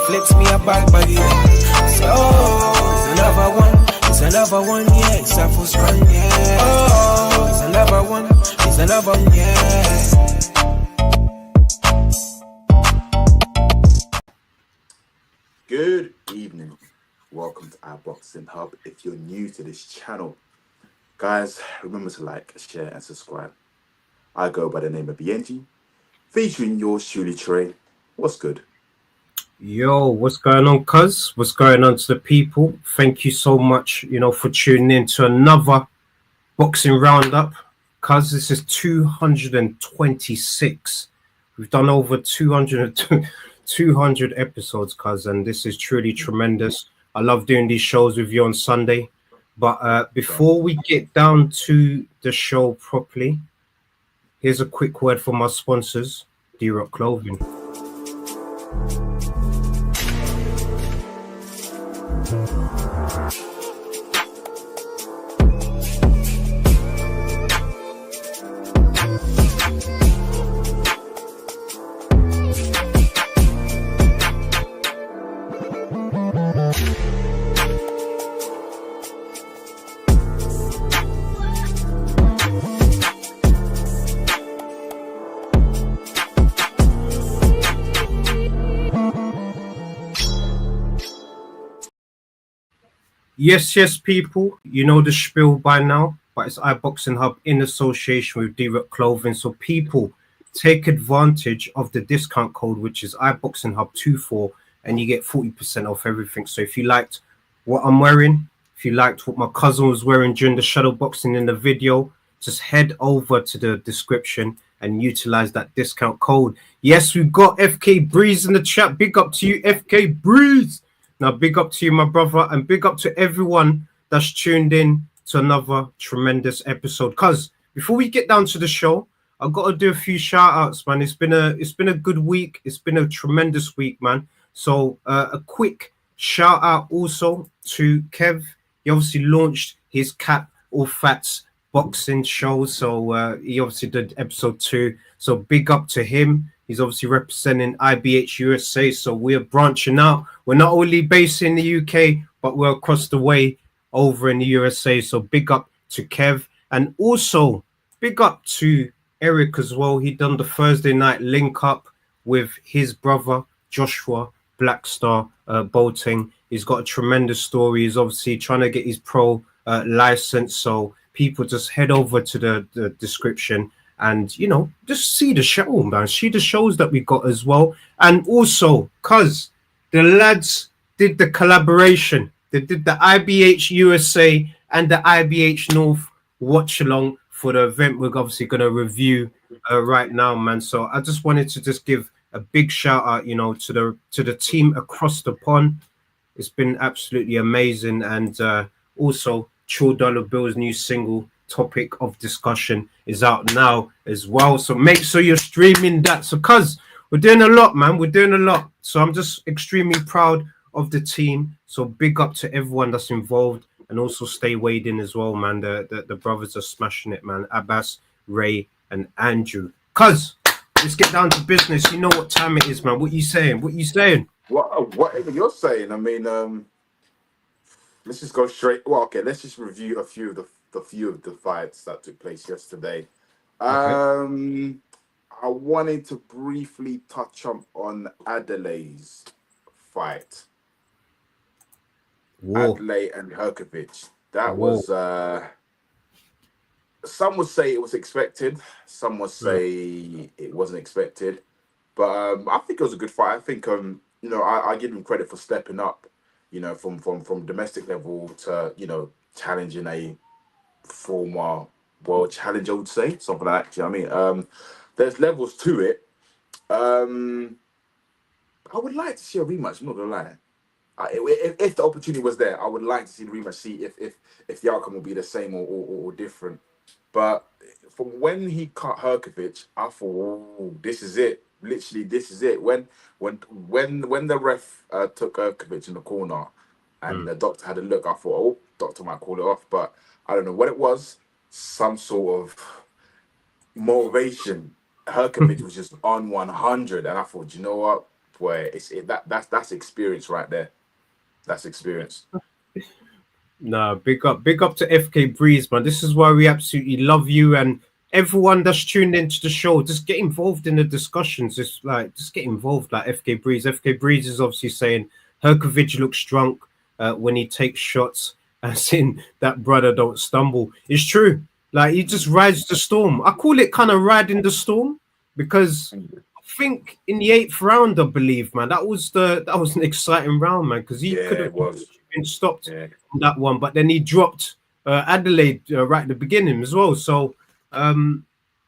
flex me a bad body. Say, oh, it's another one. It's another one, yeah. It's a full strong, yeah. Oh, it's another one. It's another one, yeah. Good evening. Welcome to iBoxingHub. If you're new to this channel, guys, remember to like, share, and subscribe. I go by the name of BIYENGE, featuring yours, Truly Tre. What's good? Yo, what's going on, cuz? What's going on to the people? Thank you so much, for tuning in to another boxing roundup. Cuz, this is 226. We've done over 200 episodes, cuz, and this is truly tremendous. I love doing these shows with you on Sunday. But before we get down to the show properly, here's a quick word from our sponsors, D-Rock Clothing. Yes, people, you know the spiel by now, but it's iBoxingHub in association with D-Rock Clothing. So people, take advantage of the discount code, which is iBoxingHub24, and you get 40% off everything. So if you liked what I'm wearing, if you liked what my cousin was wearing during the shadow boxing in the video, just head over to the description and utilize that discount code. Yes, we've got FK Breeze in the chat. Big up to you, FK Breeze. Now, big up to you, my brother, and big up to everyone that's tuned in to another tremendous episode. Because before we get down to the show, I've got to do a few shout-outs, man. It's been a good week. It's been a tremendous week, man. So a quick shout-out also to Kev. He obviously launched his Cap or Fats boxing show. So he obviously did episode 2. So big up to him. He's obviously representing IBH USA, so we're branching out. We're not only based in the UK, but we're across the way over in the USA. So big up to Kev, and also big up to Eric as well. He done the Thursday night link up with his brother Joshua Blackstar Boating. He's got a tremendous story. He's obviously trying to get his pro license. So people just head over to the description and just see the show, man. See the shows that we got as well. And also, cuz the lads did the collaboration. They did the IBH USA and the IBH North watch along for the event we're obviously going to review right now, man. So I just wanted to just give a big shout out, to the team across the pond. It's been absolutely amazing. And also Chill Dollar Bill's new single, Topic of Discussion, is out now as well. So make sure you're streaming that. So cuz we're doing a lot, man. We're doing a lot. So I'm just extremely proud of the team. So big up to everyone that's involved, and also stay weighed in as well, man. The brothers are smashing it, man. Abbas, Ray, and Andrew. Cuz let's get down to business. You know what time it is, man. What you saying? Whatever you're saying. I mean, let's just go straight. Well, okay, let's just review a few of the fights that took place yesterday. Okay. I wanted to briefly touch on Adelai's fight. Whoa. Adelaide and Herkovic. That was some would say it was expected, some would say it wasn't expected. But I think it was a good fight. I think I give him credit for stepping up, from domestic level to, challenging a former world challenger, I would say, something like that. You know what I mean? There's levels to it. I would like to see a rematch. I'm not gonna lie. If the opportunity was there, I would like to see the rematch. See if the outcome will be the same or different. But from when he cut Herkovic, I thought, oh, this is it. Literally, this is it. When the ref took Herkovic in the corner, and the doctor had a look, I thought, oh, doctor might call it off. But I don't know what it was. Some sort of motivation. Herkovic was just on 100, and I thought, you know what? where that's experience right there. That's experience. Nah, big up to FK Breeze, man. This is why we absolutely love you and everyone that's tuned into the show. Just get involved in the discussions. Just get involved, like FK Breeze. FK Breeze is obviously saying Herkovic looks drunk when he takes shots, as in that brother don't stumble. It's true. Like, he just rides the storm. I call it kind of riding the storm because I think in the 8th round, I believe, man, that was an exciting round, man, because he could have been stopped on that one, but then he dropped Adelaide right at the beginning as well. So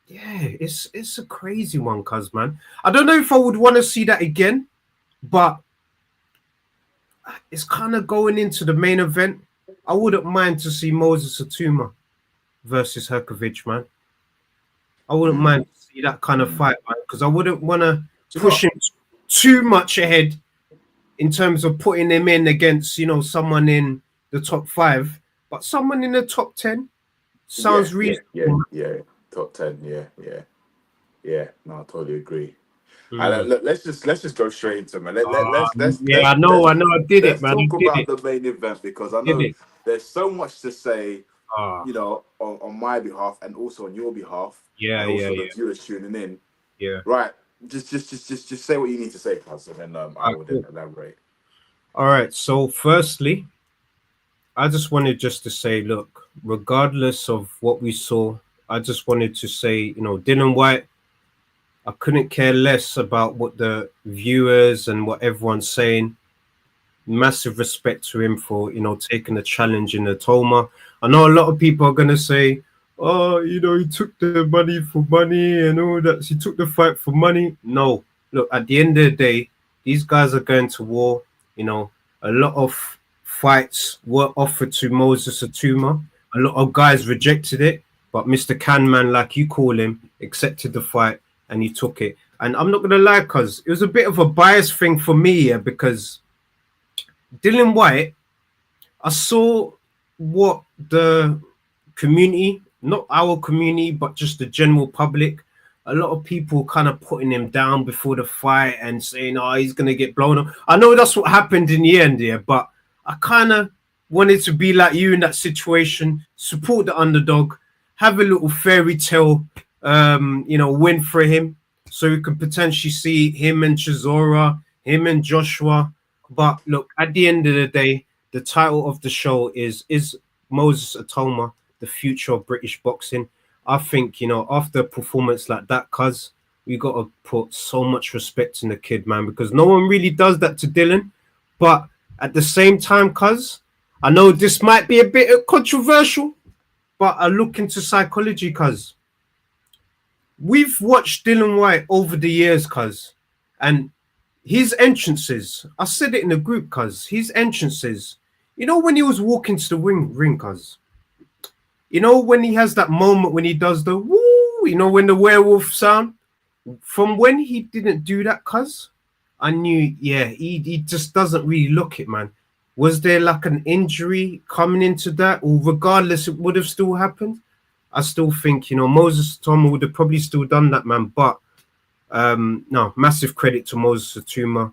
it's a crazy one, cuz, man. I don't know if I would want to see that again, but it's kind of going into the main event. I wouldn't mind to see Moses Itauma versus Herkovic, man. I wouldn't mind to see that kind of fight, man, because I wouldn't want to push him too much ahead in terms of putting him in against, someone in the top 5, but someone in the top 10 sounds reasonable. Yeah, top 10, yeah. No, I totally agree. Let's just go straight into it, man. I know, I did it, man. Let's talk about the main event, because I know there's so much to say, on my behalf and also on your behalf. The viewers tuning in. Yeah. Right. Just say what you need to say, cuz, and then I will then elaborate. All right. So firstly, I just wanted to say, look, regardless of what we saw, I just wanted to say, Dylan White, I couldn't care less about what the viewers and what everyone's saying. Massive respect to him for, taking the challenge in the Itauma. I know a lot of people are going to say, oh, he took the money for money and all that. He took the fight for money. No, look, at the end of the day, these guys are going to war. A lot of fights were offered to Moses Itauma. A lot of guys rejected it, but Mr. Canman, like you call him, accepted the fight and he took it. And I'm not going to lie, cuz it was a bit of a bias thing for me, because Dylan White, I saw what the community, not our community, but just the general public, a lot of people kind of putting him down before the fight and saying, oh, he's going to get blown up. I know that's what happened in the end here, but I kind of wanted to be like you in that situation, support the underdog, have a little fairy tale, win for him, so we could potentially see him and Chisora, him and Joshua. But look, at the end of the day, the title of the show is Moses Itauma the future of British boxing? I think, after a performance like that, cuz, we got to put so much respect in the kid, man, because no one really does that to Dylan. But at the same time, cuz, I know this might be a bit controversial, but I look into psychology, cuz. We've watched Dylan White over the years, cuz, and his entrances, I said it in the group, cuz, his entrances, when he was walking to the ring, cuz, when he has that moment when he does the woo, when the werewolf sound, from when he didn't do that, cuz, I knew, he just doesn't really look it, man. Was there like an injury coming into that, or regardless, it would have still happened? I still think, Moses Itauma would have probably still done that, man. But no, massive credit to Moses Itauma.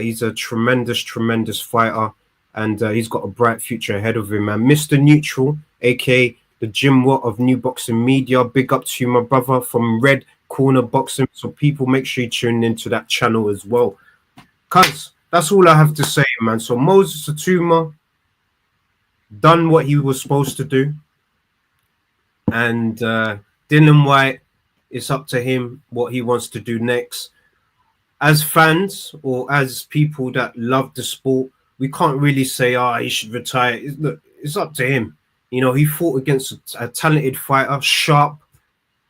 He's a tremendous fighter, and he's got a bright future ahead of him, man. Mr. Neutral, aka the Jim Watt of New Boxing Media. Big up to you, my brother, from Red Corner Boxing. So people, make sure you tune into that channel as well. Cuz, that's all I have to say, man. So Moses Itauma done what he was supposed to do. And Dylan White, it's up to him what he wants to do next. As fans or as people that love the sport, we can't really say, he should retire. Look, it's up to him. He fought against a talented fighter, sharp,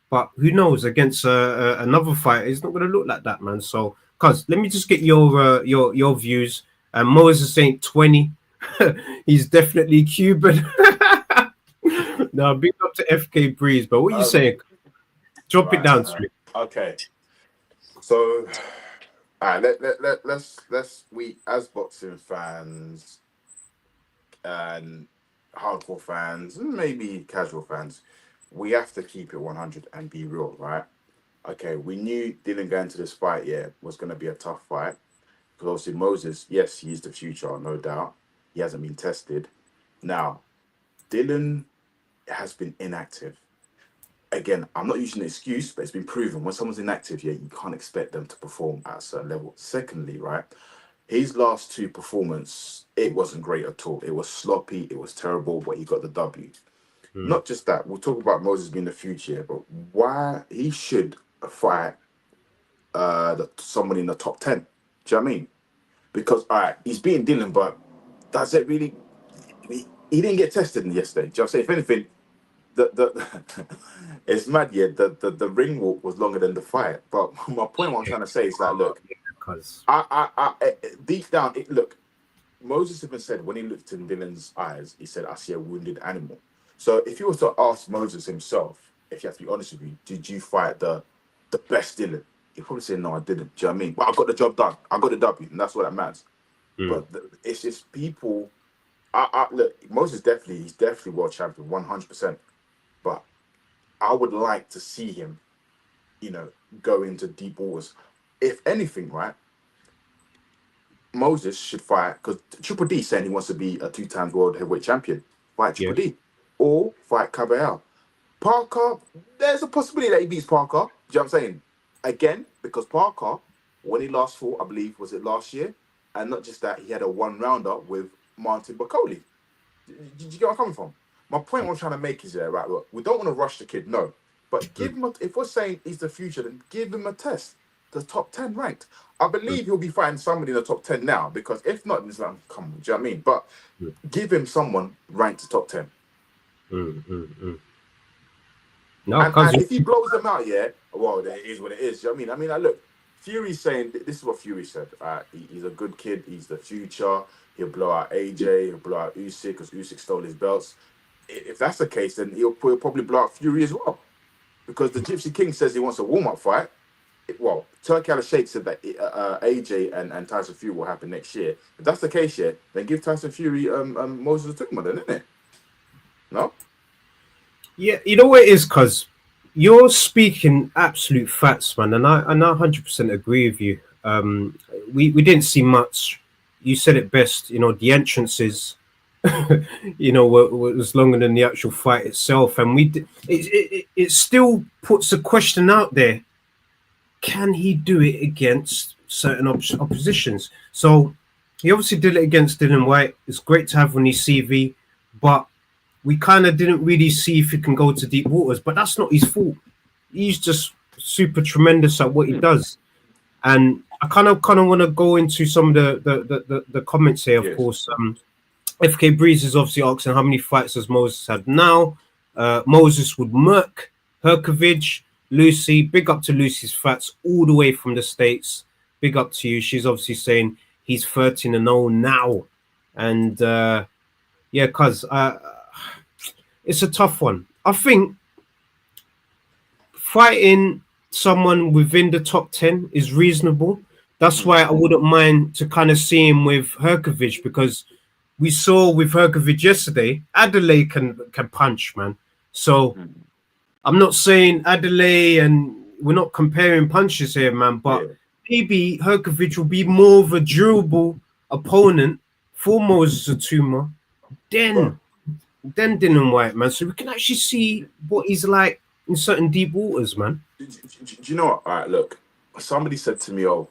but who knows, against another fighter, he's not going to look like that, man. So, cuz, let me just get your views. Moses ain't 20. He's definitely Cuban. Now, big up to FK Breeze, but what are you saying? Drop it down to me. Okay. So, let's we as boxing fans and hardcore fans and maybe casual fans, we have to keep it 100 and be real, right? Okay, we knew Dylan going to this fight, was going to be a tough fight. Because obviously Moses, yes, he's the future, no doubt. He hasn't been tested. Now, Dylan has been inactive. Again, I'm not using an excuse, but it's been proven when someone's inactive, yeah, you can't expect them to perform at a certain level. Secondly, right, his last two performance, it wasn't great at all. It was sloppy, it was terrible, but he got the W. Not just that, we'll talk about Moses being the future, but why he should fight someone in the top 10. Do you know what I mean? Because all right, he's beating Dylan, but does it really? He didn't get tested yesterday. Do you know what I'm saying? If anything, the it's mad. Yeah, the ring walk was longer than the fight. But my point, what I'm trying to say is that look, Because deep down, look, Moses even said when he looked in Dylan's eyes, he said, "I see a wounded animal." So if you were to ask Moses himself, if you have to be honest with you, did you fight the best Dylan? He'd probably say, "No, I didn't." Do you know what I mean? But I got the job done. I got the W, and that's what that matters. But it's just people. Look, Moses he's definitely world champion, 100%. But I would like to see him, go into deep waters. If anything, right? Moses should fight because Triple D saying he wants to be a 2 times world heavyweight champion. Fight Triple D or fight Caballero. Parker, there's a possibility that he beats Parker. Do you know what I'm saying? Again, because Parker, when he last fought, I believe, was it last year? And not just that, he had a 1-rounder with Martin Bakoli. Did you get where I'm coming from? My point I'm trying to make is there, right? Look, we don't want to rush the kid, no. But give him if we're saying he's the future, then give him a test. The top 10 ranked. I believe he'll be fighting somebody in the top 10 now, because if not, it's like, come on, do you know what I mean? But give him someone ranked top 10. No, and if he blows them out, well, it is what it is. Do you know what I mean? Look, Fury's saying, this is what Fury said. He's a good kid. He's the future. He'll blow out AJ. He'll blow out Usyk because Usyk stole his belts. If that's the case, then he'll probably blow out Fury as well. Because the Gypsy King says he wants a warm-up fight. Well, Turki Al-Sheikh said that AJ and Tyson Fury will happen next year. If that's the case, then give Tyson Fury Moses Itauma then, isn't it? No? Yeah, you know what it is, cuz you're speaking absolute facts, man, and I 100% agree with you. We didn't see much. You said it best. The entrances, was longer than the actual fight itself, and it still puts a question out there. Can he do it against certain oppositions? So he obviously did it against Dylan White. It's great to have on his CV, but we kind of didn't really see if he can go to deep waters. But that's not his fault. He's just super tremendous at what he does. And I kind of want to go into some of the comments here. Of course, FK Breeze is obviously asking how many fights has Moses had now. Moses would murk Herkovich. Lucy, big up to Lucy's Fats all the way from the States. Big up to you. She's obviously saying he's 13-0 now. And cuz it's a tough one. I think fighting someone within the top 10 is reasonable. That's why I wouldn't mind to kind of see him with Herkovich, because we saw with Herkovich yesterday, Adelaide can punch, man. So I'm not saying Adelaide, and we're not comparing punches here, man, but maybe Herkovich will be more of a durable opponent for Moses Itauma than Dylan White, man. So we can actually see what he's like in certain deep waters, man. Do you know what? All right, look. Somebody said to me, it'll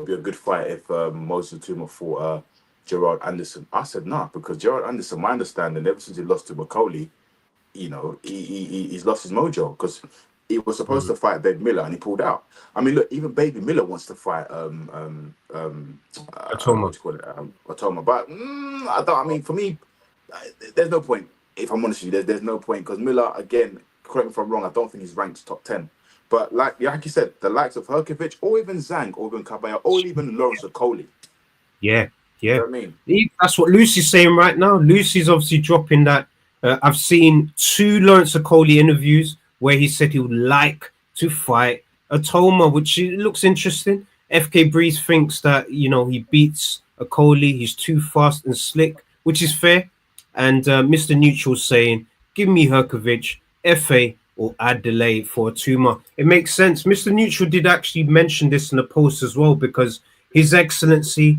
be a good fight if Moses Itauma fought Gerard Anderson. I said, nah, because Gerard Anderson, my understanding, ever since he lost to McCauley, he's lost his mojo, because he was supposed to fight Baby Miller and he pulled out. I mean, look, even Baby Miller wants to fight Itauma. Itauma, but for me, there's no point. If I'm honest with you, there's no point, because Miller, again, correct me if I'm wrong, I don't think he's ranked top 10. But like you said, the likes of Herkovich, or even Zhang, or even Caballero, or even Lawrence Okoli. Yeah. You know what I mean? That's what Lucy's saying right now. Lucy's obviously dropping that. I've seen 2 Lawrence Okoli interviews where he said he would like to fight Itauma, which looks interesting. FK Breeze thinks that, he beats Okoli. He's too fast and slick, which is fair. And Mr. Neutral saying, give me Herkovich, FA, or Adelaide for Itauma. It makes sense. Mr. Neutral did actually mention this in the post as well, because His Excellency,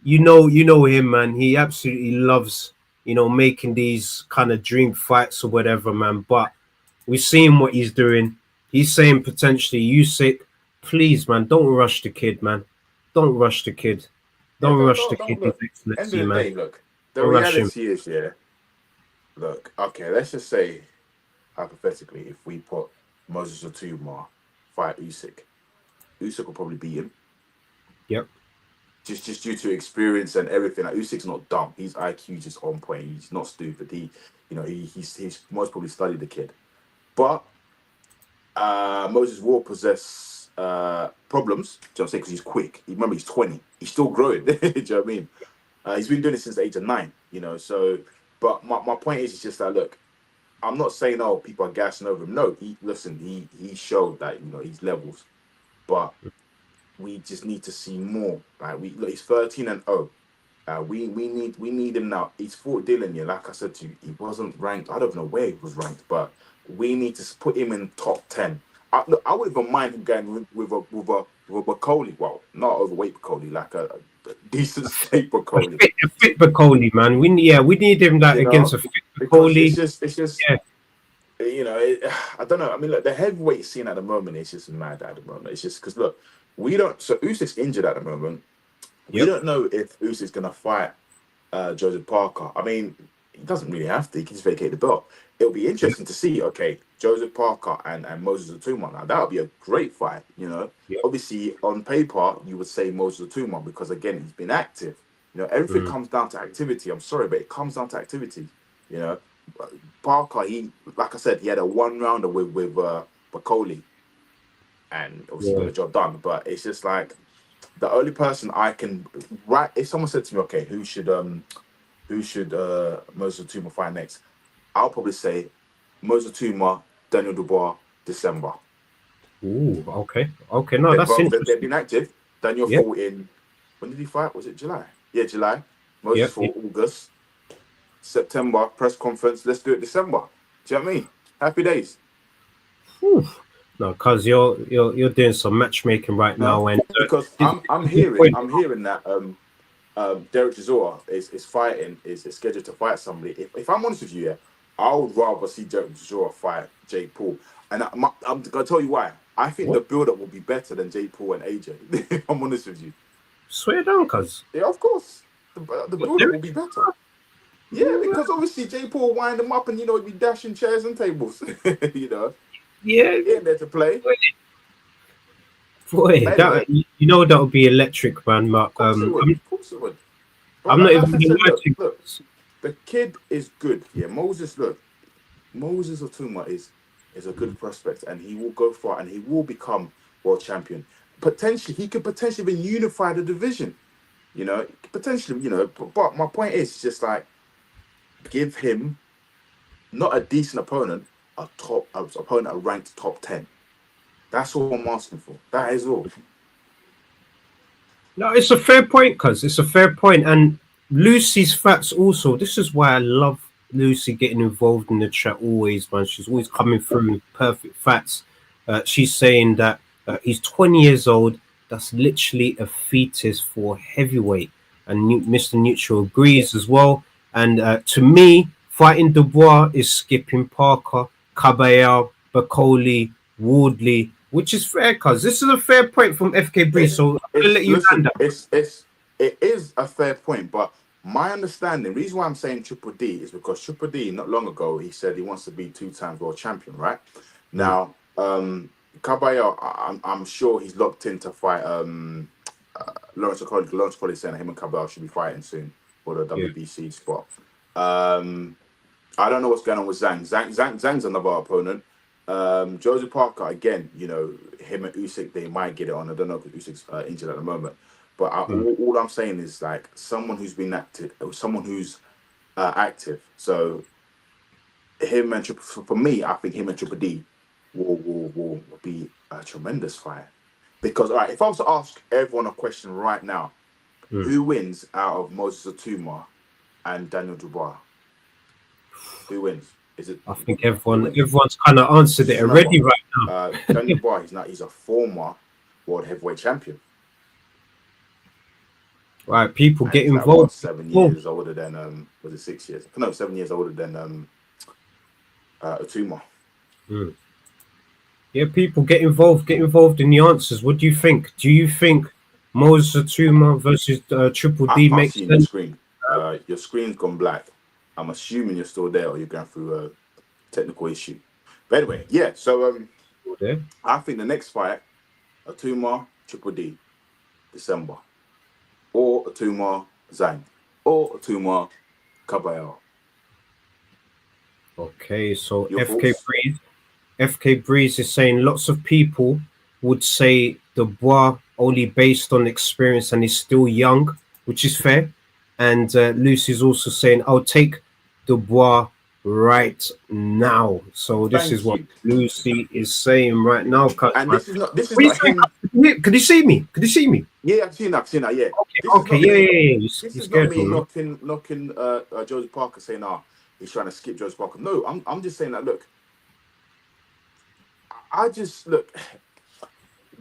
you know him, man. He absolutely loves, making these kind of dream fights or whatever, man. But we're seeing what he's doing. He's saying potentially, Usyk, please, man, don't rush the kid, man. Don't rush the kid. Yeah, Don't rush the don't kid, His look. End of Excellency, the man. day, look. The Don't rush him. reality is, yeah. Look, okay, let's just say hypothetically, if we put Moses Latuma fight Usyk, Usyk will probably beat him. Yep. Just due to experience and everything. Like Usyk's not dumb. He's IQ just on point. He's not stupid. He's most probably studied the kid. But Moses will possess problems. Do you know what I'm saying? Because he's quick. Remember, he's 20. He's still growing. Do you know what I mean? He's been doing it since the age of 9. So. But my point is just that look, I'm not saying people are gassing over him. No, he showed that he's levels, but we just need to see more. Like he's 13-0. We need him now. He's fought Dylan. Yeah, like I said to you, he wasn't ranked. I don't know where he was ranked, but we need to put him in top 10. I wouldn't even mind him going with a Bacoli. Well, not overweight Bacoli, like a decent state Bacoli. A fit Bacoli, man. We need him against a fit Bacoli. It's just yeah. I don't know. I mean, look, the heavyweight scene at the moment is just mad at the moment. It's just because look, we don't. So Usyk's injured at the moment. We don't know if Usyk's gonna fight Joseph Parker. I mean, he doesn't really have to. He can just vacate the belt. It'll be interesting to see. Okay, Joseph Parker and Moses Latuma. Now that would be a great fight. Obviously on paper you would say Moses Latuma because again he's been active. Everything comes down to activity. I'm sorry, but it comes down to activity. Parker, like I said, he had a 1-rounder with Bacoli, and obviously got the job done. But it's just like the only person I can if someone said to me, okay, who should Moses Latuma fight next? I'll probably say Moses Latuma, Daniel Dubois, December. Ooh, okay. No, that's interesting. They've been active. Daniel fought in, when did he fight? Was it July? Yeah, July. Moses fought August. September press conference. Let's do it December. Do you know what I mean? Happy days. Whew. No, because you're doing some matchmaking right now, and because I'm hearing that Derek Chisora is scheduled to fight somebody. If I'm honest with you, I would rather see Derek Chisora fight Jake Paul, and I'm gonna tell you why. I think the build-up will be better than Jake Paul and AJ. If I'm honest with you. Swear down, cuz. Yeah, of course. The build-up will be better. Yeah, because obviously Jake Paul wind them up and he'd be dashing chairs and tables. Yeah, he ain't there to play. Boy, that would be electric, man. But of course it would. But I'm not even watching. Look, the kid is good. Yeah, Moses Latuma is a good prospect, and he will go far, and he will become world champion. He could potentially even unify the division. Potentially. But my point is just like, give him not a decent opponent, a ranked top 10. That's all I'm asking for. That is all. No, it's a fair point, cuz it's a fair point. And Lucy's facts also. This is why I love Lucy getting involved in the chat always, man. She's always coming through with perfect facts. She's saying that he's 20 years old. That's literally a fetus for heavyweight. And Mr. Neutral agrees as well. And to me, fighting Dubois is skipping Parker, Caballero, Bacoli, Wardley, which is fair, cuz this is a fair point from FK Bree. So I'm gonna let you land up. It is a fair point, but my understanding, the reason why I'm saying Triple D is because Triple D, not long ago, he said he wants to be 2-time world champion, right? Now, Caballero, I'm sure he's locked in to fight Lawrence Colley. Lawrence Colley saying him and Caballero should be fighting soon for the WBC spot. I don't know what's going on with Zhang. Zhang's another opponent. Joseph Parker, again, him and Usyk, they might get it on. I don't know because Usyk's injured at the moment. But all I'm saying is like someone who's been active, someone who's active. So him and for me, I think him and Triple D will be a tremendous fight. Because all right, if I was to ask everyone a question right now, who wins out of Moses Latuma and Daniel Dubois? Who wins? Is it? I think everyone's kind of answered it already right now. Daniel Dubois, he's a former world heavyweight champion. Right, people And get he's like what, involved. 7 years older than was it 6 years? No, 7 years older than Itauma. Yeah, people get involved. Get involved in the answers. What do you think? Do you think Moses Atuma versus Triple I D can't makes see your sense? screen. Your screen's gone black. I'm assuming you're still there, or you're going through a technical issue. But anyway, yeah. So There. I think the next fight, Atuma Triple D, December, or Atuma Zhang, or Atuma Caballero. Okay, so Your thoughts? FK Breeze is saying lots of people would say Dubois only based on experience and is still young, which is fair. And Lucy's also saying I'll take Dubois right now. So this is Thank what you. Lucy is saying right now. And Man. this is not. This is What are you not saying? him. Could you see me? Could you see me? Yeah, I've seen that. I've seen that. Yeah. Okay, This is okay, not yeah, me. yeah, yeah. This You is not scared me me, man. knocking Joseph Parker saying, he's trying to skip Joseph Parker. No, I'm just saying that. Look, I just look.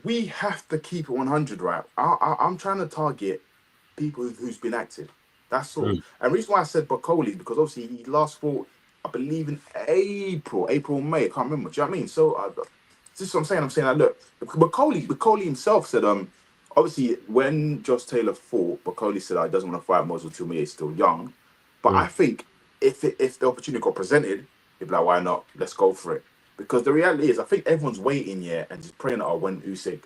We have to keep it 100, right? I'm trying to target people who's been active. That's all. Mm. And the reason why I said Bacoli is because obviously he last fought, I believe, in April, May. I can't remember. Do you know what I mean? So this is what I'm saying. I'm saying that look, Bacoli himself said obviously when Josh Taylor fought, Bacoli said he doesn't want to fight Moses Tumia, he's still young. But I think if the opportunity got presented, he'd be like, why not? Let's go for it. Because the reality is, I think everyone's waiting here and just praying that when Usyk,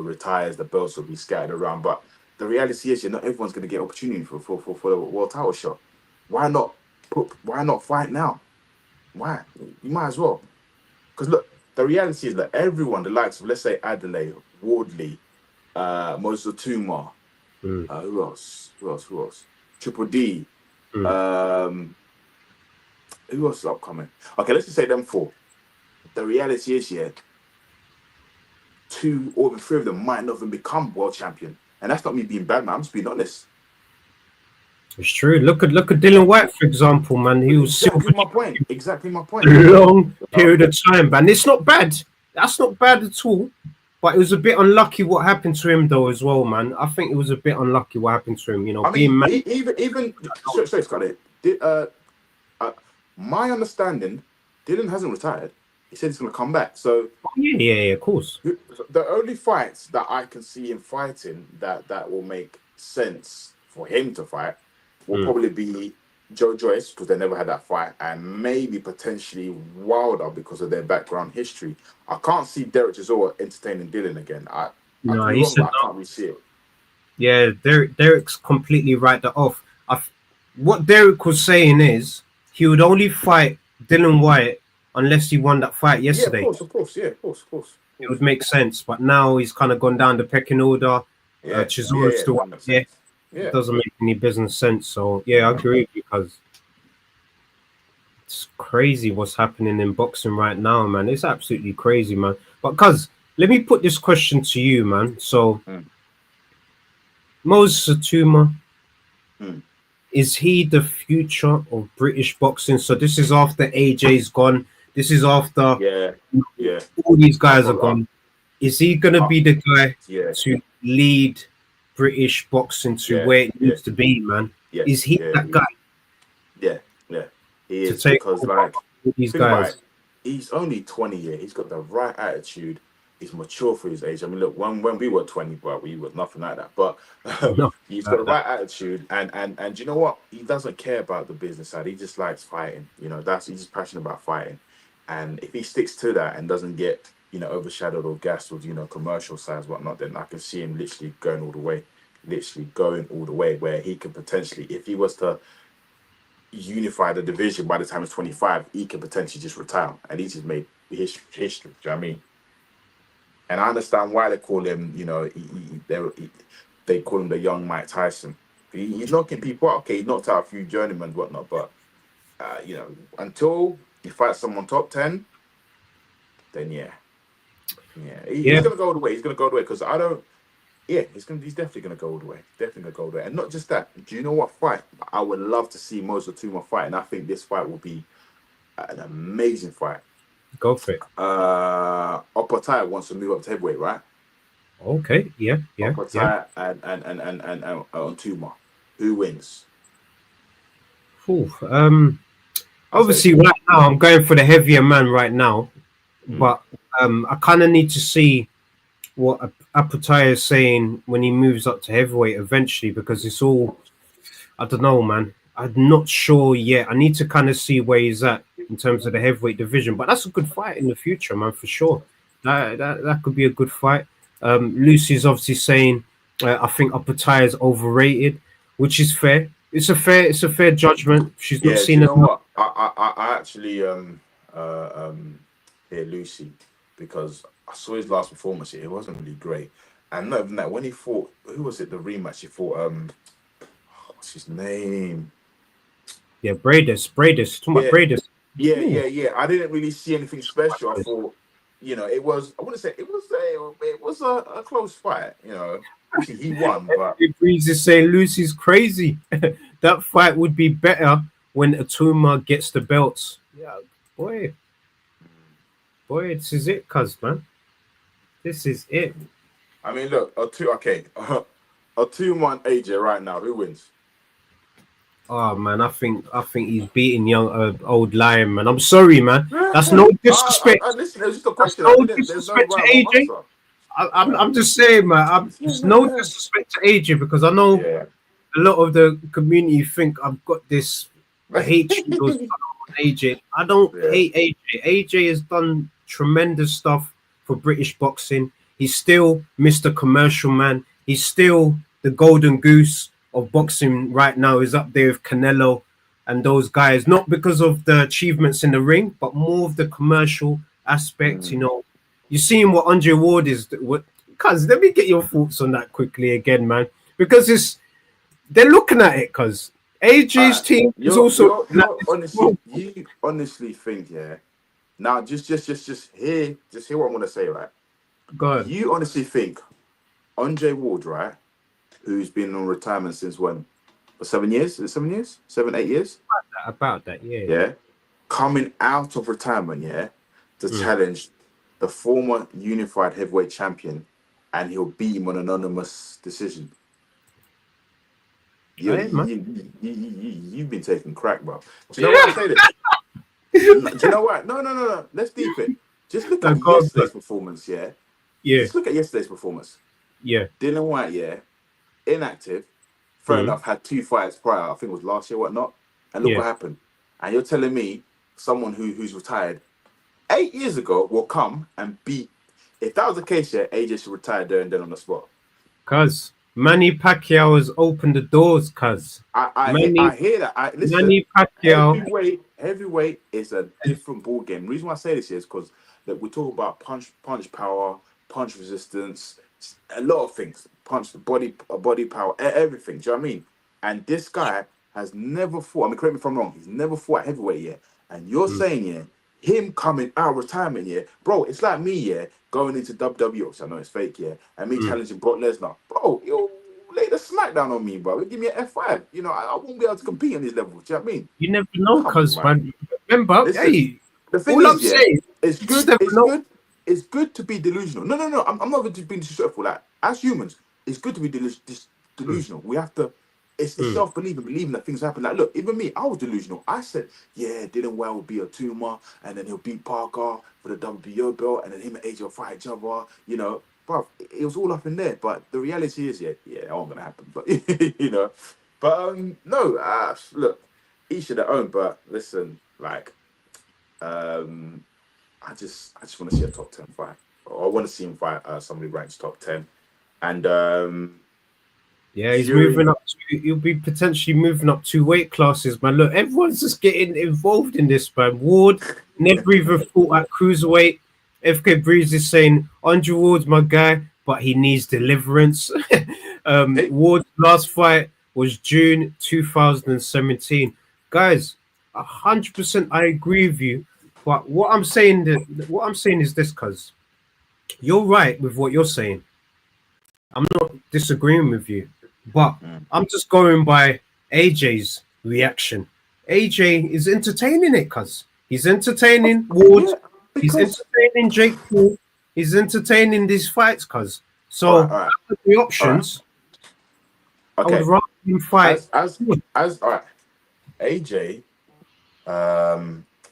retires, the belts will be scattered around. But the reality is, not everyone's going to get opportunity for the world title shot. Why not Why not fight now? Why? You might as well. Because look, the reality is that everyone, the likes of, let's say, Adelaide, Wardley, Moses Tuma, who else? Who else? Triple D. Um, who else is upcoming? Okay, let's just say them four. The reality is, two or even three of them might not even become world champion. And that's not me being bad, man. I'm just being honest. It's true. Look at Dylan White, for example, man. He was Exactly my point. Exactly my point. long period of time, man. It's not bad. That's not bad at all. But it was a bit unlucky what happened to him, though, as well, man. I think it was a bit unlucky what happened to him. I Being mean, man. even sorry, Scott. My understanding, Dylan hasn't retired. He said he's going to come back. So Yeah, of course. the only fights that I can see him fighting that will make sense for him to fight will probably be Joe Joyce, because they never had that fight, and maybe potentially Wilder because of their background history. I can't see Derek Chisora entertaining Dylan again. I could be wrong, but I can't really see it. Yeah, Derek's completely right that off. What Derek was saying is he would only fight Dylan White unless he won that fight yesterday. Yeah, of course. It would make sense, but now he's kind of gone down the pecking order. Chisora's still up there. It doesn't make any business sense. So yeah, I agree with you, because it's crazy what's happening in boxing right now, man. It's absolutely crazy, man. But cuz, let me put this question to you, man. So Moses Atuma, is he the future of British boxing? So this is after AJ's gone. This is after all these guys are gone. Is he gonna be the guy to lead British boxing to where it needs to be, man? Is he that guy? Yeah. He is, to take because these guys. He's only 20 years. He's got the right attitude. He's mature for his age. I mean, look, when we were 20, but we were nothing like that. But he's got the right attitude, and you know what? He doesn't care about the business side. He just likes fighting. He's just passionate about fighting. And if he sticks to that and doesn't get overshadowed or gassed with commercial sides, whatnot, then I can see him literally going all the way, where he could potentially, if he was to unify the division by the time he's 25, he could potentially just retire, and he's just made history. Do you know what I mean? And I understand why they call him, they call him the young Mike Tyson. He's knocking people out. Okay, he knocked out a few journeymen, whatnot, but until he fights someone top 10, then he's gonna go all the way. He's gonna go all the way, because I don't. Yeah, he's definitely gonna go all the way. Definitely gonna go all the way. And not just that. Do you know what fight I would love to see Moses Atuma fight? And I think this fight will be an amazing fight. Go for it. Opatai wants to move up to heavyweight, right? Okay, yeah. Apatai and Itauma. Who wins? Ooh, I say obviously, right now I'm going for the heavier man right now, but I kind of need to see what Apatai is saying when he moves up to heavyweight eventually, because it's all, I don't know, man. I'm not sure yet. I need to kind of see where he's at in terms of the heavyweight division, but that's a good fight in the future, man, for sure. That could be a good fight. Lucy's obviously saying I think Apatai is overrated, which is fair. It's a fair judgment. She's not Yeah, do seen you know enough. what? I actually hear Lucy because I saw his last performance. It wasn't really great, and not even that. When he fought, who was it? The rematch. He fought what's his name? Yeah, Bradis. Talking about Yeah, Bradis. Ooh, yeah. I didn't really see anything special. I thought, it was. I wouldn't say it was a close fight. Obviously he won, but Breeze is saying Lucy's crazy. That fight would be better when Atuma gets the belts. Yeah, boy, this is it, cuz man. This is it. I mean, look, okay, Itauma and AJ right now. Who wins? Oh man, I think he's beating young old Lion, man. I'm sorry, man. That's no disrespect. Listen, it was just a That's question. no There's no disrespect to right or AJ. answer. I'm just saying, man. It's no disrespect to AJ, because I know Yeah. a lot of the community think I've got this hatred or something on AJ. I don't Yeah. hate AJ. AJ has done tremendous stuff for British boxing. He's still Mr. Commercial Man. He's still the golden goose of boxing right now. Is up there with Canelo and those guys, not because of the achievements in the ring, but more of the commercial aspect. You're seeing what Andre Ward is. What, cuz, let me get your thoughts on that quickly again, man, because they're looking at it, because AJ's team is also looking at You're this as honestly, well. you honestly think, yeah. Now, just hear what I'm gonna say, right? Go ahead. You honestly think Andre Ward, right, who's been on retirement since when? For 7 years? Is it 7 years? 7, 8 years? About that, yeah. Yeah. Coming out of retirement, yeah, to challenge the former unified heavyweight champion, and he'll beat him on an anonymous decision. Hey, man. You've been taking crack, bro. Do you know why I say this? Do you know what? No. Let's deep it. Just look at Go on, yesterday's performance, yeah? yeah, Just look at yesterday's performance. yeah. Dylan White, yeah, inactive, fair enough, had 2 fights prior, I think it was last year, whatnot. And look Yeah. what happened. And you're telling me someone who's retired 8 years ago will come and beat. If that was the case, yeah, AJ should retire there and then on the spot. Cuz Manny Pacquiao has opened the doors, cuz. I hear that. Listen, Manny Pacquiao. heavyweight is a different ball game. The reason why I say this is because that we talk about punch power, punch resistance, a lot of things. Punch body power, everything. Do you know what I mean? And this guy has never fought. I mean, correct me if I'm wrong. He's never fought at heavyweight yet. And you're saying, yeah, him coming out of retirement, yeah, bro. It's like me, yeah, going into WWE. So I know it's fake, yeah, and me challenging Brock Lesnar, bro. You'll lay the smackdown on me, bro. Give me an F5. I won't be able to compete on these levels. Do you know what I mean? You never know, Come cuz, on, man. Remember, Listen, hey, the thing all I'm is, yeah, saying, it's you just good. never It's know. good. It's good to be delusional. No. I'm not just being disrespectful. Like, as humans, it's good to be delusional. We have to. It's self-belief and believing that things happen. Like, look, even me, I was delusional. I said, yeah, Dylan Well will be Itauma, and then he'll beat Parker for the WBO belt, and then him and AJ will fight each other. Bro, it was all up in there. But the reality is, yeah, that wasn't gonna happen. But no. Look, each to their own. But listen, like, I just want to see a top 10 fight. Or I want to see him fight somebody ranked top 10. And Yeah, he's Fury, moving up. He'll be potentially moving up 2 weight classes, man. Look, everyone's just getting involved in this, man. Ward never even fought at cruiserweight. FK Breeze is saying Andre Ward's my guy, but he needs deliverance. Ward's last fight was June 2017. Guys, 100% I agree with you. But what I'm saying is this, cuz you're right with what you're saying. I'm not disagreeing with you, but I'm just going by AJ's reaction. AJ is entertaining it, cuz he's entertaining Ward, he's because entertaining Jake Paul, he's entertaining these fights, cuz. So All right. out of the options, I would Okay. rather him fight. As all right. AJ,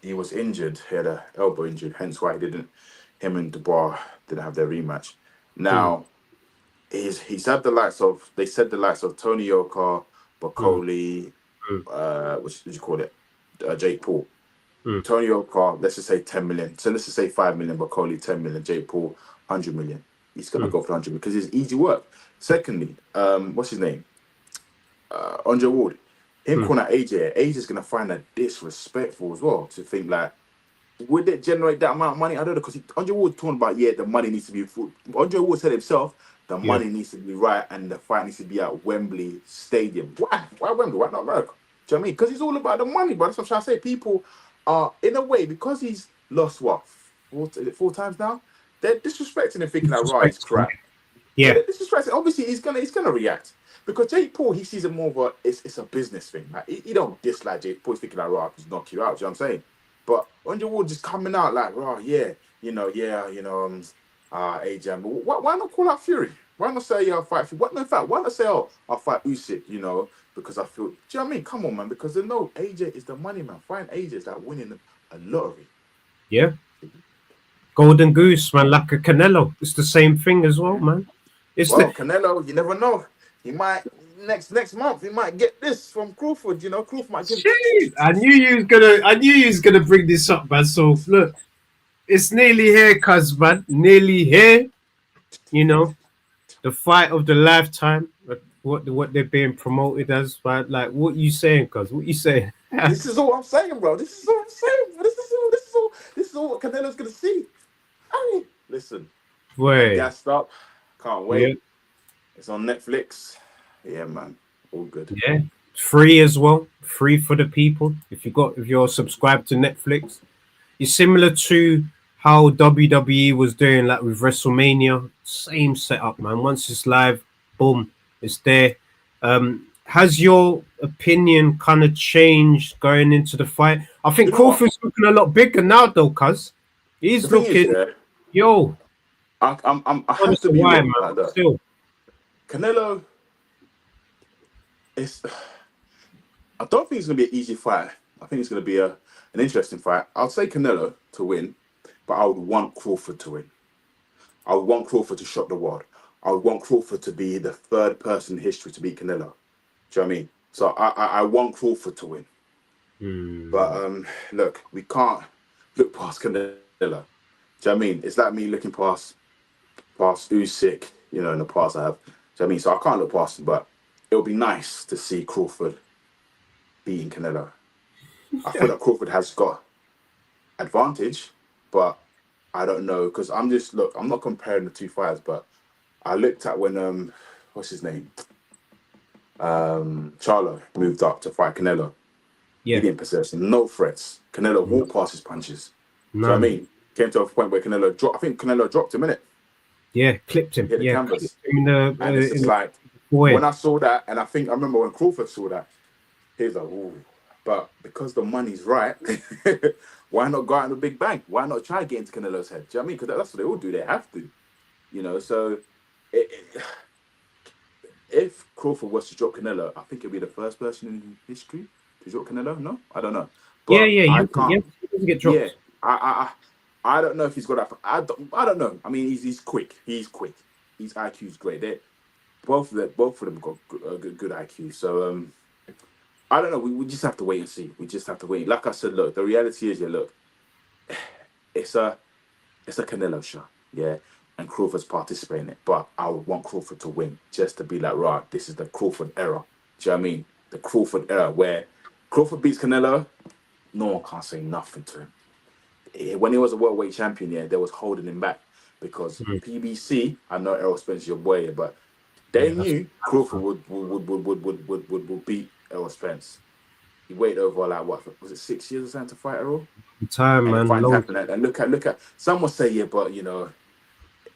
he was injured. He had a elbow injury, hence why he didn't. Him and Dubois didn't have their rematch. Mm, Now he's had the likes of. They said the likes of Tony Yoka, mm, Bacoli, mm, what did you call it? Jake Paul. mm, Tony Yoka, let's just say 10 million. So let's just say 5 million, Bacoli 10 million, Jake Paul 100 million. He's gonna mm. go for 100 because it's easy work. Secondly, what's his name? Andre Ward. Him Mm. calling out AJ. AJ's gonna find that disrespectful as well to think like, would it generate that amount of money? I don't know because Andre Ward talking about the money needs to be full. Andre Ward said himself the Yeah. money needs to be right and the fight needs to be at Wembley Stadium. Why? Why Wembley? Why not America? Do you know what I mean? Because it's all about the money, but that's what I'm trying to say. People are in a way because he's lost what is it 4 times now? They're disrespecting and thinking like, right, it's crap. Yeah. Yeah, this is stressing. Obviously, he's gonna react because Jake Paul he sees it more of a it's a business thing. Like he don't dislike Jake Paul. He's thinking like, right, just knock you out. Do you know what I'm saying? But Andre Ward just coming out like, right, yeah, AJ. But why not call out Fury? Why not say I'll fight Fury? What? No, in fact, why not say I'll fight Usyk? Because I feel. Do you know what I mean? Come on, man. Because they know AJ is the money man. Fighting AJ is like winning a lottery. Yeah. Golden Goose, man, like a Canelo. It's the same thing as well, man. It's Well, Canelo, you never know. He might next month. He might get this from Crawford. Crawford might give. Jeez, I knew you was gonna bring this up, man. So look, it's nearly here, cuz man. Nearly here. The fight of the lifetime. What they're being promoted as, man. Like what you saying, cuz? What you saying? This is all I'm saying, bro. This is all I'm saying. This is all what Canelo's gonna see. I mean, listen, I'm Wait. gassed up. Can't wait. Yeah. It's on Netflix. Yeah, man. All good. Yeah. Free as well. Free for the people. If you're subscribed to Netflix. It's similar to how WWE was doing, like with WrestleMania. Same setup, man. Once it's live, boom, it's there. Has your opinion kind of changed going into the fight? I think You know what? Crawford's looking a lot bigger now, though, cuz he's The thing is, looking. yeah, Yo, I I have don't to know be why, real man. like But that. still, Canelo is. I don't think it's gonna be an easy fight. I think it's gonna be an interesting fight. I'll say Canelo to win, but I would want Crawford to win. I would want Crawford to shock the world. I would want Crawford to be the third person in history to beat Canelo. Do you know what I mean? So I want Crawford to win. But look, we can't look past Canelo. Do you know what I mean? It's like me looking past Usyk, in the past I have. Do you know what I mean? So I can't look past him, but it'll be nice to see Crawford beating Canelo. I feel that Crawford has got advantage, but I don't know because I'm not comparing the two fights, but I looked at when what's his name? Charlo moved up to fight Canelo. yeah, He didn't possess no threats. Canelo walked past his punches. Do you know what I none. mean? Came to a point where Canelo dropped. I think Canelo dropped him, innit? Yeah, clipped him. Hit the Yeah, canvas. clipped him in the And it's just like forehead. when I saw that, and I remember when Crawford saw that, he was like, ooh. But because the money's right, why not go out in a big bang? Why not try to get into Canelo's head? Do you know what I mean? Because that's what they all do. They have to. So if Crawford was to drop Canelo, I think it'd be the first person in history to drop Canelo. No, I don't know. Yeah, But I yeah, can't. he doesn't get Yeah, dropped. I don't know if he's got that. I don't know. I mean, he's quick. He's quick. His IQ's great. Both of them got good IQ. So I don't know. We just have to wait and see. We just have to wait. Like I said, look, the reality is, look, it's a Canelo show, yeah, and Crawford's participating in it. But I would want Crawford to win, just to be like, right, this is the Crawford era. Do you know what I mean? The Crawford era where Crawford beats Canelo, no one can't say nothing to him. When he was a worldweight champion, yeah, they was holding him back because PBC. I know Errol Spence, your boy, but they knew Crawford would beat Errol Spence. He waited over like what was it 6 years or something to fight Errol? Time, And it man. finally Loads. happened. And look at some will say, yeah, but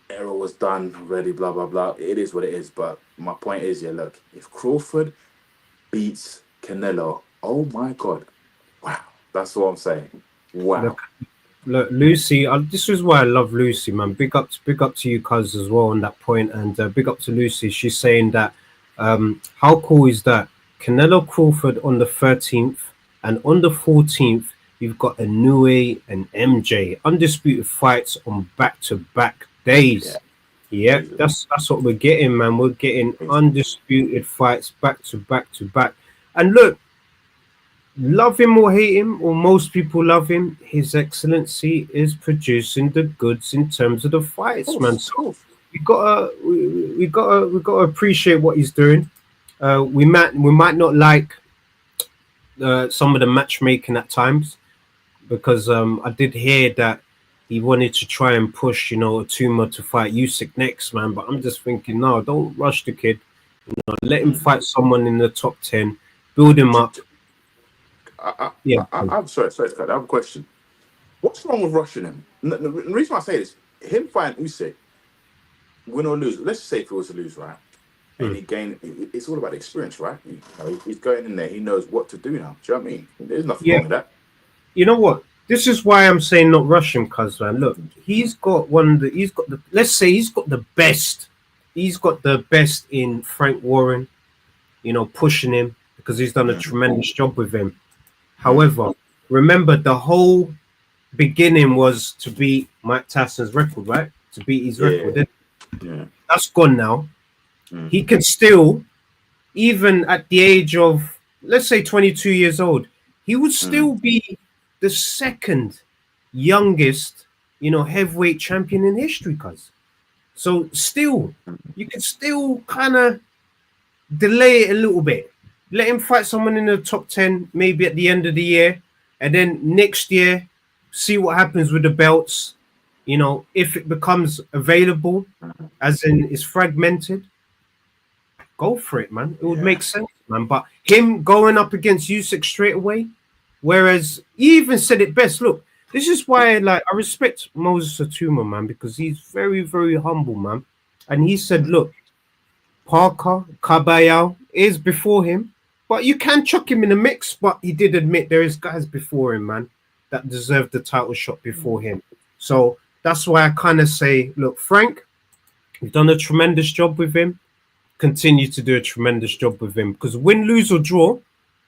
Errol was done already, blah blah blah. It is what it is. But my point is, yeah, look, if Crawford beats Canelo, oh my god, wow, that's what I'm saying. Wow. Look, Look, Lucy, this is why I love Lucy, man. Big up to you, cuz as well on that point, and big up to Lucy. She's saying that, how cool is that? Canelo Crawford on the 13th, and on the 14th, you've got a Inoue and MJ undisputed fights on back-to-back days. Yeah, Crazy. that's what we're getting, man. We're getting Crazy. undisputed fights back to back. And look, love him or hate him, or most people love him, His Excellency is producing the goods in terms of the fights, man. Of So course. we gotta appreciate what he's doing. We might not like some of the matchmaking at times, because I did hear that he wanted to try and push, Itauma to fight Usyk next, man. But I'm just thinking, no, don't rush the kid. Let him fight someone in the top 10, build him up. Yeah. I'm sorry, Scott. I have a question. What's wrong with rushing him? The reason why I say this, him fighting Usyk, win or lose. Let's say if he was to lose, right? And he gained. It's all about experience, right? He's going in there. He knows what to do now. Do you know what I mean? There's nothing wrong with that. You know what? This is why I'm saying not rush him, cuz, man. Look, he's got let's say he's got the best. He's got the best in Frank Warren, pushing him, because he's done a tremendous job with him. However, remember, the whole beginning was to beat Mike Tyson's record, right? To beat his record. Yeah. That's gone now. He can still, even at the age of, let's say, 22 years old, he would still be the second youngest, heavyweight champion in history, cuz. So still, you can still kind of delay it a little bit. Let him fight someone in the top 10, maybe at the end of the year, and then next year, see what happens with the belts. If it becomes available, as in it's fragmented, go for it, man. It would make sense, man. But him going up against Usyk straight away, whereas he even said it best. Look, this is why, I respect Moses Itauma, man, because he's very, very humble, man. And he said, look, Parker, Caballero is before him, but you can chuck him in the mix. But he did admit there is guys before him, man, that deserve the title shot before him. So that's why I kind of say, look, Frank, you've done a tremendous job with him. Continue to do a tremendous job with him, because win, lose or draw,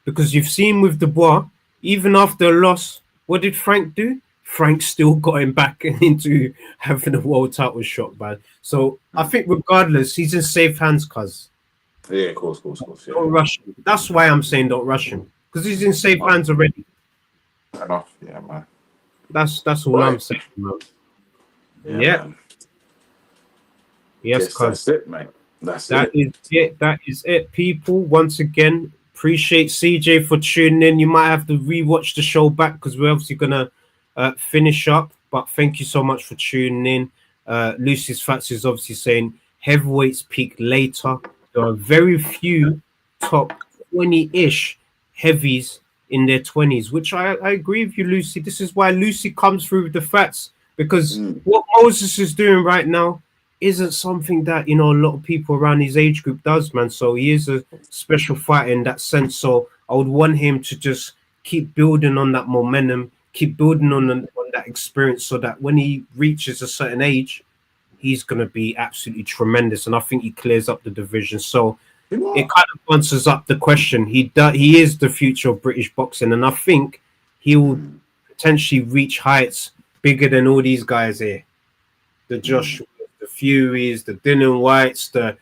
because you've seen with Dubois, even after a loss, what did Frank do? Frank still got him back into having a world title shot, man. So I think regardless, he's in safe hands, cuz. Yeah, of course. Yeah. Don't rush him. That's why I'm saying don't rush him, because he's in safe hands already. Fair enough. Yeah, man. That's all I'm saying, man. Yeah. Man. Yes, cuz. That's it, mate. That is it. That is it, people. Once again, appreciate CJ for tuning in. You might have to rewatch the show back, because we're obviously gonna finish up. But thank you so much for tuning in. Lucy's Fats is obviously saying heavyweights peak later. There are very few top 20-ish heavies in their 20s, which I agree with you, Lucy. This is why Lucy comes through with the facts, because what Moses is doing right now isn't something that a lot of people around his age group does, man. So he is a special fighter in that sense. So I would want him to just keep building on that momentum, keep building on that experience, so that when he reaches a certain age, he's going to be absolutely tremendous. And I think he clears up the division. So it kind of answers up the question. He is the future of British boxing, and I think he will potentially reach heights bigger than all these guys here. The Joshua, the Furies, the Dylan Whites, the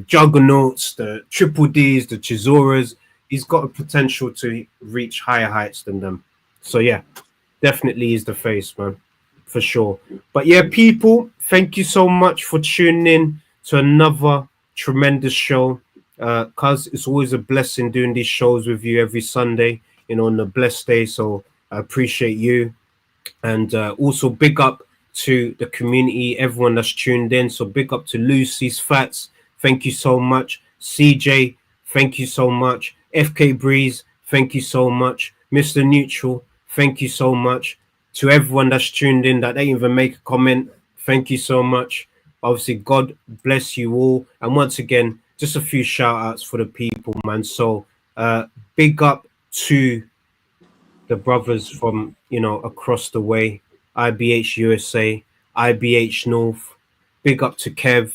Juggernauts, the Triple Ds, the Chisoras. He's got a potential to reach higher heights than them. So yeah, definitely is the face, man, for sure. But yeah, people, thank you so much for tuning in to another tremendous show. Cuz it's always a blessing doing these shows with you every Sunday, on a blessed day. So I appreciate you. And also big up to the community, everyone that's tuned in. So big up to Lucy's Fats, thank you so much. CJ, thank you so much. FK Breeze, thank you so much. Mr. Neutral, thank you so much. To everyone that's tuned in that didn't even make a comment, thank you so much. Obviously, God bless you all. And once again, just a few shout outs for the people, man. So big up to the brothers from, across the way, IBH USA, IBH North. Big up to Kev.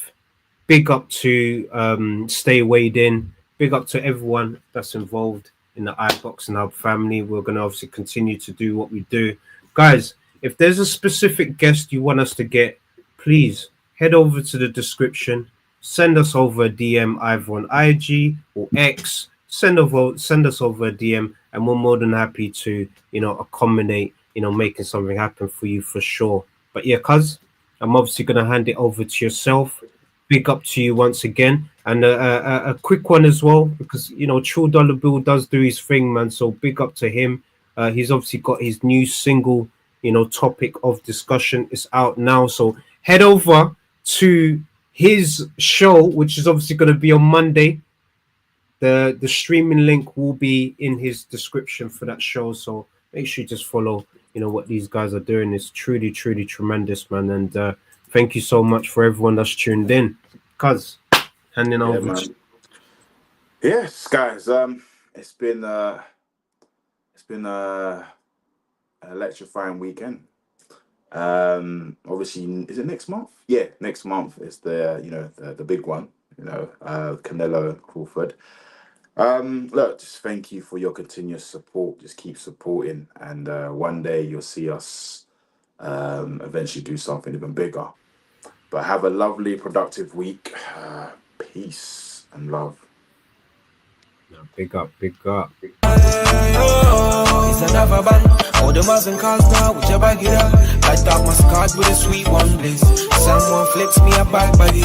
Big up to Stay Weighed In. Big up to everyone that's involved in the iBoxing Hub family. We're going to obviously continue to do what we do. Guys, if there's a specific guest you want us to get, please head over to the description. Send us over a DM either on IG or X. Send us over a DM, and we're more than happy to, accommodate, making something happen for you for sure. But yeah, cuz, I'm obviously going to hand it over to yourself. Big up to you once again. And a quick one as well, because, True Dollar Bill does do his thing, man. So big up to him. He's obviously got his new single, topic of discussion. It's out now. So head over to his show, which is obviously going to be on Monday. The streaming link will be in his description for that show. So make sure you just follow, what these guys are doing. It's truly, truly tremendous, man. And thank you so much for everyone that's tuned in. Cuz, handing over. Man. Yes, guys. It's been an electrifying weekend. Obviously, is it next month? Yeah, next month is the big one. Canelo and Crawford. Look, just thank you for your continuous support. Just keep supporting, and one day you'll see us eventually do something even bigger. But have a lovely, productive week. Peace and love. Big up, big up. It's another band. All the Muslim cars now, whichever get up. I thought my card with a sweet one, please. Someone flicks me a bag, buddy.